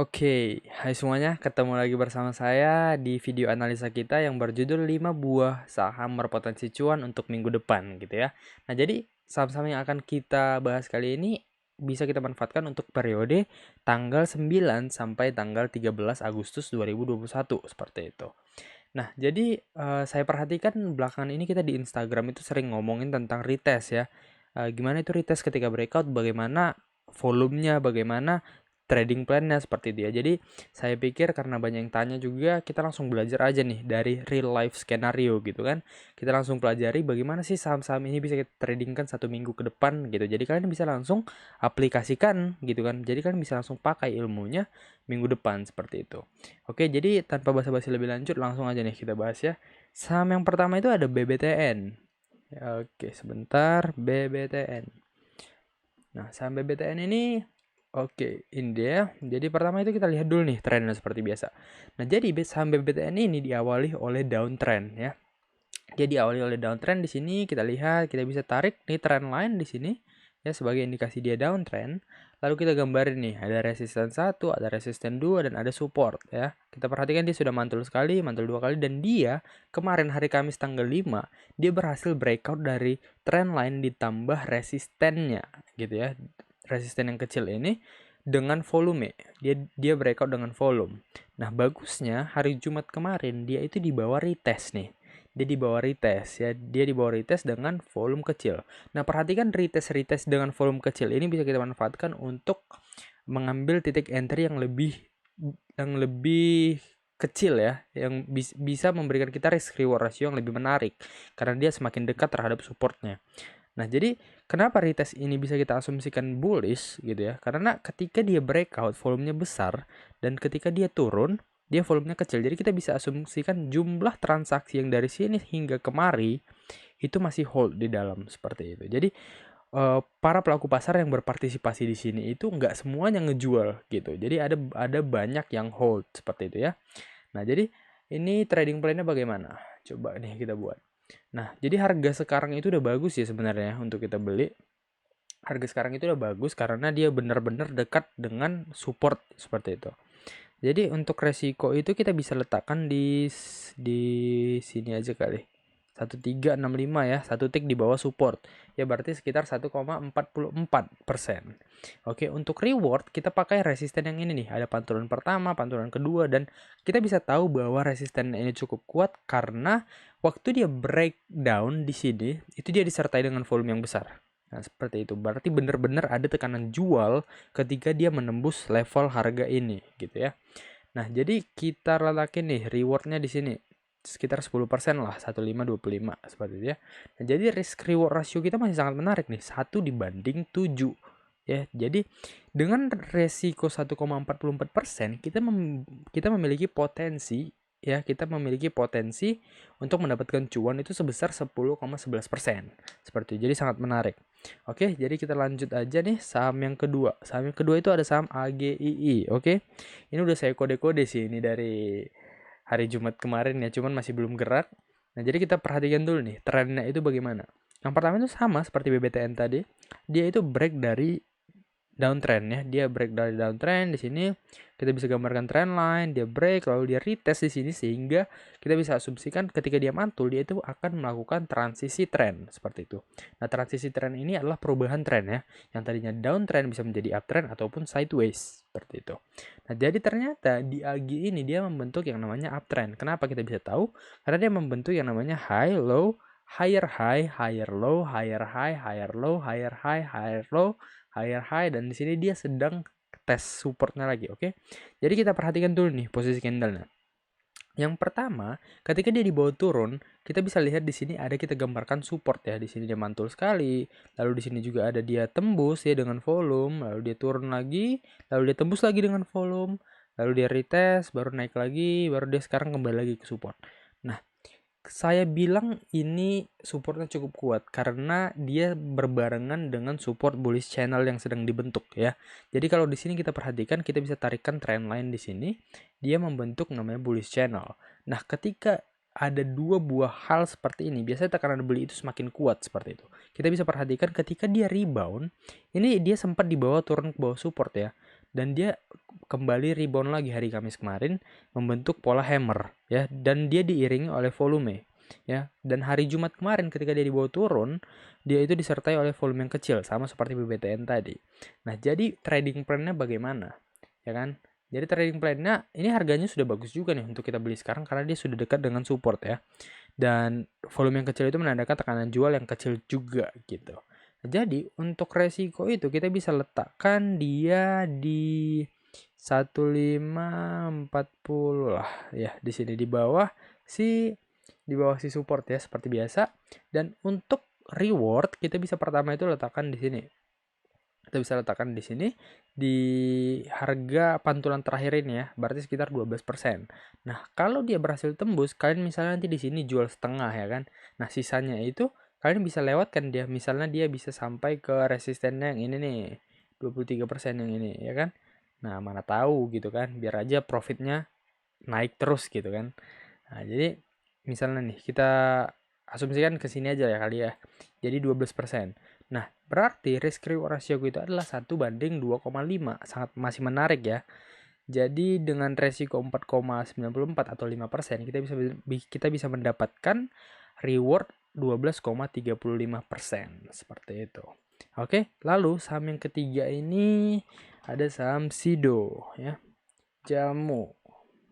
Oke, hai semuanya, ketemu lagi bersama saya di video analisa kita yang berjudul 5 buah saham berpotensi cuan untuk minggu depan gitu ya. Nah, jadi saham-saham yang akan kita bahas kali ini bisa kita manfaatkan untuk periode tanggal 9 sampai tanggal 13 Agustus 2021 seperti itu. Nah, jadi saya perhatikan belakangan ini kita di Instagram itu sering ngomongin tentang retest ya. Gimana itu retest ketika breakout, bagaimana volumenya, bagaimana trading plan-nya seperti itu ya. Jadi saya pikir karena banyak yang tanya juga, kita langsung belajar aja nih dari real life skenario gitu kan. Kita langsung pelajari bagaimana sih saham-saham ini bisa kita tradingkan 1 minggu ke depan gitu. Jadi kalian bisa langsung aplikasikan gitu kan. Jadi kalian bisa langsung pakai ilmunya minggu depan seperti itu. Oke, jadi tanpa basa-basi lebih lanjut langsung aja nih kita bahas ya. Saham yang pertama itu ada BBTN. Oke, sebentar, BBTN. Nah, saham BBTN ini ini dia. Jadi pertama itu kita lihat dulu nih trennya seperti biasa. Nah, jadi saham BBTN ini diawali oleh downtrend ya. Dia diawali oleh downtrend di sini kita lihat, kita bisa tarik nih trend line di sini ya sebagai indikasi dia downtrend. Lalu kita gambarin nih, ada resisten 1, ada resisten 2 dan ada support ya. Kita perhatikan dia sudah mantul sekali, mantul 2 kali dan dia kemarin hari Kamis tanggal 5 dia berhasil breakout dari trend line ditambah resistennya gitu ya. Resisten yang kecil ini dengan volume. Dia breakout dengan volume. Nah, bagusnya hari Jumat kemarin dia itu di bawah retest nih. Dia di bawah retest ya, dia di bawah retest dengan volume kecil. Nah, perhatikan retest dengan volume kecil ini bisa kita manfaatkan untuk mengambil titik entry yang lebih kecil ya, yang bisa memberikan kita risk reward ratio yang lebih menarik karena dia semakin dekat terhadap supportnya. Nah, jadi kenapa retest ini bisa kita asumsikan bullish gitu ya? Karena ketika dia breakout volumenya besar dan ketika dia turun dia volumenya kecil. Jadi kita bisa asumsikan jumlah transaksi yang dari sini hingga kemari itu masih hold di dalam seperti itu. Jadi para pelaku pasar yang berpartisipasi di sini itu nggak semuanya ngejual gitu. Jadi ada banyak yang hold seperti itu ya. Nah, jadi ini trading plan-nya bagaimana? Coba nih kita buat. Nah, jadi harga sekarang itu udah bagus ya sebenarnya untuk kita beli. Harga sekarang itu udah bagus karena dia benar-benar dekat dengan support seperti itu. Jadi untuk resiko itu kita bisa letakkan di sini aja kali. 1365 ya, satu tick di bawah support. Ya berarti sekitar 1,44%. Oke, untuk reward kita pakai resisten yang ini nih. Ada pantulan pertama, pantulan kedua dan kita bisa tahu bahwa resisten ini cukup kuat karena waktu dia breakdown di sini itu dia disertai dengan volume yang besar. Nah, seperti itu. Berarti benar-benar ada tekanan jual ketika dia menembus level harga ini gitu ya. Nah, jadi kita letakin nih rewardnya di sini sekitar 10% lah, 1525 seperti itu ya. Nah, jadi risk reward rasio kita masih sangat menarik nih, 1 banding 7 ya. Jadi dengan resiko 1,44% kita memiliki potensi ya, kita memiliki potensi untuk mendapatkan cuan itu sebesar 10,11%. Seperti itu. Jadi sangat menarik. Oke, jadi kita lanjut aja nih saham yang kedua. Saham yang kedua itu ada saham AGII. Oke. Ini udah saya kode-kode sih ini dari hari Jumat kemarin ya, cuman masih belum gerak. Nah, jadi kita perhatikan dulu nih trennya itu bagaimana. Yang pertama itu sama seperti BBTN tadi, dia itu break dari downtrend ya. Dia break dari downtrend di sini. Kita bisa gambarkan trend line, dia break lalu dia retest di sini sehingga kita bisa asumsikan ketika dia mantul dia itu akan melakukan transisi trend seperti itu. Nah, transisi trend ini adalah perubahan trend ya. Yang tadinya downtrend bisa menjadi uptrend ataupun sideways seperti itu. Nah, jadi ternyata di AGI ini dia membentuk yang namanya uptrend. Kenapa kita bisa tahu? Karena dia membentuk yang namanya high low higher high, higher low, higher high, higher low, higher high, higher low, higher high dan di sini dia sedang tes supportnya lagi, oke? Jadi kita perhatikan dulu nih posisi candlenya. Yang pertama, ketika dia dibawa turun, kita bisa lihat di sini ada kita gambarkan support ya. Di sini dia mantul sekali. Lalu di sini juga ada dia tembus ya dengan volume, lalu dia turun lagi, lalu dia tembus lagi dengan volume, lalu dia retest, baru naik lagi, baru dia sekarang kembali lagi ke support. Nah, saya bilang ini supportnya cukup kuat karena dia berbarengan dengan support bullish channel yang sedang dibentuk ya. Jadi kalau di sini kita perhatikan, kita bisa tarikan trend line di sini, dia membentuk namanya bullish channel. Nah, ketika ada dua buah hal seperti ini, biasanya tekanan beli itu semakin kuat seperti itu. Kita bisa perhatikan ketika dia rebound, ini dia sempat di bawah turun ke bawah support ya. Dan dia kembali rebound lagi hari Kamis kemarin membentuk pola hammer ya, dan dia diiringi oleh volume ya. Dan hari Jumat kemarin ketika dia dibawa turun, dia itu disertai oleh volume yang kecil sama seperti BBTN tadi. Nah, jadi trading plan-nya bagaimana? Ya kan? Jadi trading plan-nya ini harganya sudah bagus juga nih untuk kita beli sekarang karena dia sudah dekat dengan support ya. Dan volume yang kecil itu menandakan tekanan jual yang kecil juga gitu. Jadi untuk resiko itu kita bisa letakkan dia di 1540 lah ya, di sini di bawah si support ya seperti biasa. Dan untuk reward kita bisa pertama itu letakkan di sini. Kita bisa letakkan di sini di harga pantulan terakhir ini ya, berarti sekitar 12%. Nah, kalau dia berhasil tembus, kalian misalnya nanti di sini jual setengah ya kan. Nah, sisanya itu kalian bisa lewatkan dia. Misalnya dia bisa sampai ke resistennya yang ini nih, 23% yang ini ya kan. Nah, mana tahu gitu kan, biar aja profitnya naik terus gitu kan. Nah, jadi misalnya nih kita asumsikan ke sini aja ya kali ya. Jadi 12%. Nah, berarti risk reward ratio itu adalah 1:2,5. Sangat masih menarik ya. Jadi dengan resiko 4,94 atau 5%, kita bisa mendapatkan reward 12,35%. Seperti itu. Oke, lalu saham yang ketiga ini ada saham Sido ya. Jamu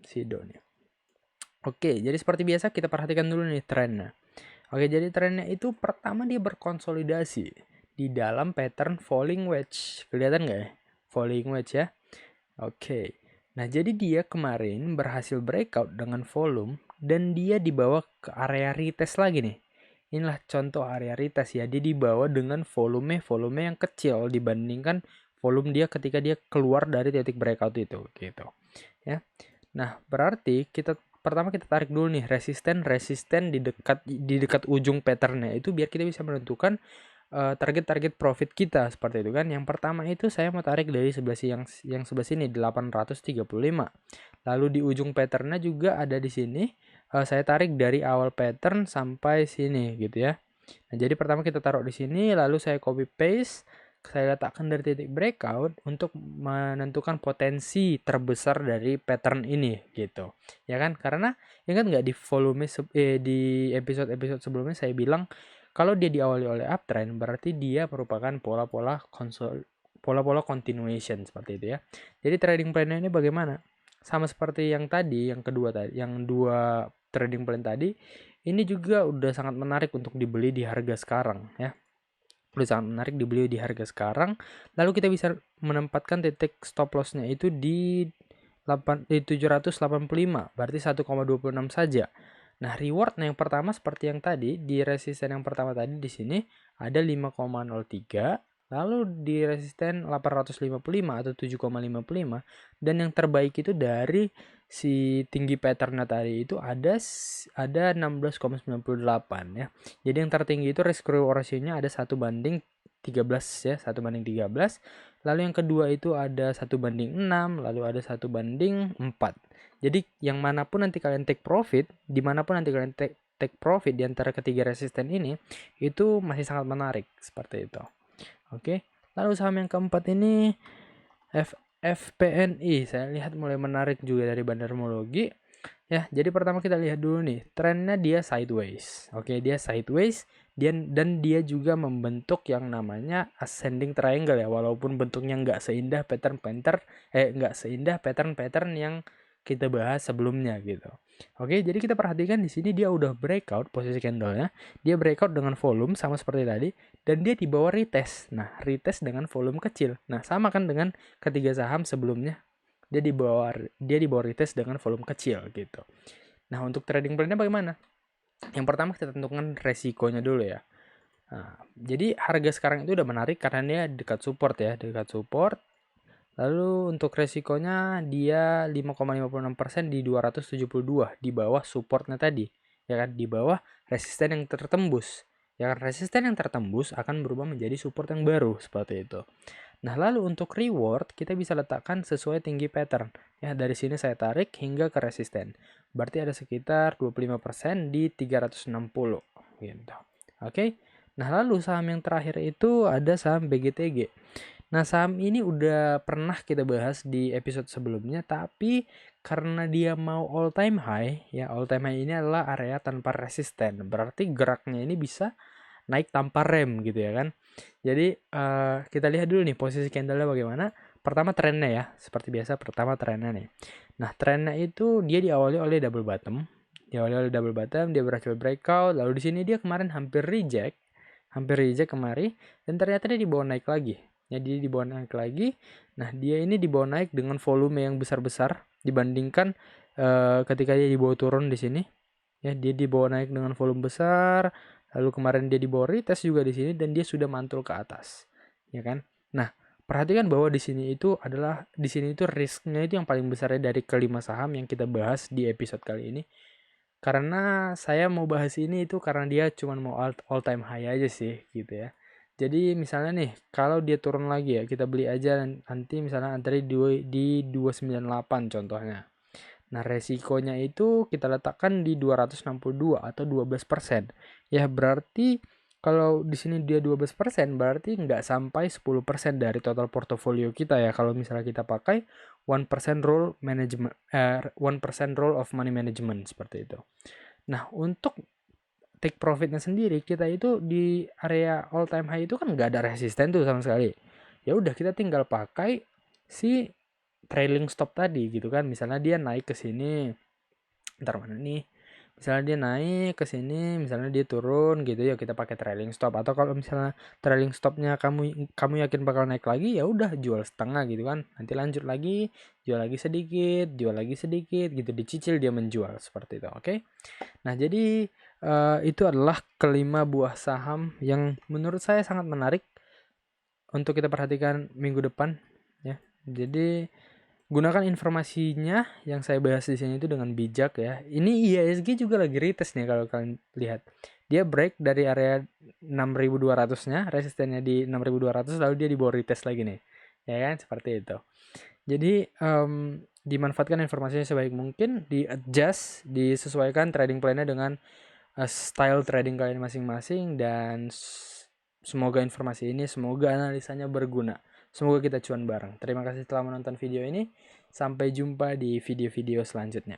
Sido nih. Oke, jadi seperti biasa kita perhatikan dulu nih trennya. Oke, jadi trennya itu pertama dia berkonsolidasi di dalam pattern falling wedge. Kelihatan nggak ya? Falling wedge ya. Oke. Nah, jadi dia kemarin berhasil breakout dengan volume dan dia dibawa ke area retest lagi nih. Inilah contoh area retest ya. Dia dibawa dengan volume yang kecil dibandingkan volume dia ketika dia keluar dari titik breakout itu gitu. Ya. Nah, berarti pertama kita tarik dulu nih resisten di dekat ujung patternnya itu biar kita bisa menentukan target profit kita seperti itu kan. Yang pertama itu saya mau tarik dari sebelah yang sebelah sini 835. Lalu di ujung patternnya juga ada di sini. Saya tarik dari awal pattern sampai sini gitu ya. Nah, jadi pertama kita taruh di sini lalu saya copy paste. Saya letakkan dari titik breakout untuk menentukan potensi terbesar dari pattern ini gitu ya kan. Karena ingat nggak di di episode sebelumnya saya bilang kalau dia diawali oleh uptrend berarti dia merupakan pola-pola continuation seperti itu ya. Jadi trading plan ini bagaimana, sama seperti yang tadi, yang kedua tadi, yang dua trading plan tadi, ini juga udah sangat menarik untuk dibeli di harga sekarang ya. Udah sangat menarik dibeli di harga sekarang. Lalu kita bisa menempatkan titik stop loss-nya itu di 785, berarti 1,26 saja. Nah, rewardnya yang pertama seperti yang tadi, di resisten yang pertama tadi di sini ada 5,03, lalu di resisten 855 atau 7,55, dan yang terbaik itu dari si tinggi patternnya tadi itu ada 16,98 ya. Jadi yang tertinggi itu risk reward ratio-nya ada 1:13 ya, 1:13. Lalu yang kedua itu ada 1:6, lalu ada 1:4. Jadi yang manapun nanti kalian take profit, dimanapun nanti kalian take profit di antara ketiga resisten ini, itu masih sangat menarik seperti itu. Oke, lalu saham yang keempat ini FPNI. Saya lihat mulai menarik juga dari Bandarmologi. Ya, jadi pertama kita lihat dulu nih, trennya dia sideways. Oke, dia sideways dan dia juga membentuk yang namanya ascending triangle ya, walaupun bentuknya nggak seindah pattern yang kita bahas sebelumnya gitu. Oke, jadi kita perhatikan di sini dia udah breakout posisi candlenya. Dia breakout dengan volume sama seperti tadi dan dia di bawah retest. Nah, retest dengan volume kecil. Nah, sama kan dengan ketiga saham sebelumnya. Dia di bawah retest dengan volume kecil gitu. Nah, untuk trading plan-nya bagaimana? Yang pertama kita tentukan resikonya dulu ya. Nah, jadi harga sekarang itu udah menarik karena dia dekat support ya, dekat support. Lalu untuk resikonya dia 5,56% di 272 di bawah supportnya tadi. Ya kan, di bawah resisten yang tertembus. Ya kan, resisten yang tertembus akan berubah menjadi support yang baru seperti itu. Nah, lalu untuk reward kita bisa letakkan sesuai tinggi pattern. Ya, dari sini saya tarik hingga ke resisten. Berarti ada sekitar 25% di 360 gitu. Oke. Nah, lalu saham yang terakhir itu ada saham BGTG. Nah, saham ini udah pernah kita bahas di episode sebelumnya, tapi karena dia mau all time high, ya all time high ini adalah area tanpa resisten. Berarti geraknya ini bisa naik tanpa rem gitu ya kan. Jadi kita lihat dulu nih posisi candlenya bagaimana. Pertama trennya ya, seperti biasa pertama trennya nih. Nah, trennya itu dia diawali oleh double bottom. Diawali oleh double bottom, dia berhasil breakout, lalu di sini dia kemarin hampir reject kemari, dan ternyata dia dibawa naik lagi. Ya, dia dibawa naik lagi. Nah, dia ini dibawa naik dengan volume yang besar-besar dibandingkan ketika dia dibawa turun di sini. Ya, dia dibawa naik dengan volume besar, lalu kemarin dia dibawa retest juga di sini dan dia sudah mantul ke atas. Ya kan? Nah, perhatikan bahwa di sini itu risknya itu yang paling besarnya dari kelima saham yang kita bahas di episode kali ini. Karena saya mau bahas ini itu karena dia cuma mau all time high aja sih gitu ya. Jadi misalnya nih, kalau dia turun lagi ya, kita beli aja nanti misalnya antara di 298 contohnya. Nah, resikonya itu kita letakkan di 262 atau 12%. Ya, berarti kalau di sini dia 12%, berarti nggak sampai 10% dari total portofolio kita ya. Kalau misalnya kita pakai 1% rule management, 1% rule of money management seperti itu. Nah, untuk take profitnya sendiri, kita itu di area all time high itu kan nggak ada resisten tuh sama sekali. Ya udah, kita tinggal pakai si trailing stop tadi gitu kan. Misalnya dia naik ke sini, ntar mana nih, misalnya dia naik ke sini, misalnya dia turun gitu ya, kita pakai trailing stop. Atau kalau misalnya trailing stopnya kamu yakin bakal naik lagi, ya udah jual setengah gitu kan, nanti lanjut lagi, jual lagi sedikit gitu, dicicil dia menjual seperti itu. Oke. Nah, jadi itu adalah kelima buah saham yang menurut saya sangat menarik untuk kita perhatikan minggu depan ya. Jadi gunakan informasinya yang saya bahas di sini itu dengan bijak ya. Ini IHSG juga lagi retest nih kalau kalian lihat. Dia break dari area 6.200-nya, resistennya di 6.200, lalu dia dibawa retest lagi nih. Ya kan, seperti itu. Jadi dimanfaatkan informasinya sebaik mungkin, di-adjust, disesuaikan trading plan-nya dengan style trading kalian masing-masing, dan semoga analisanya berguna. Semoga kita cuan bareng. Terima kasih telah menonton video ini. Sampai jumpa di video-video selanjutnya.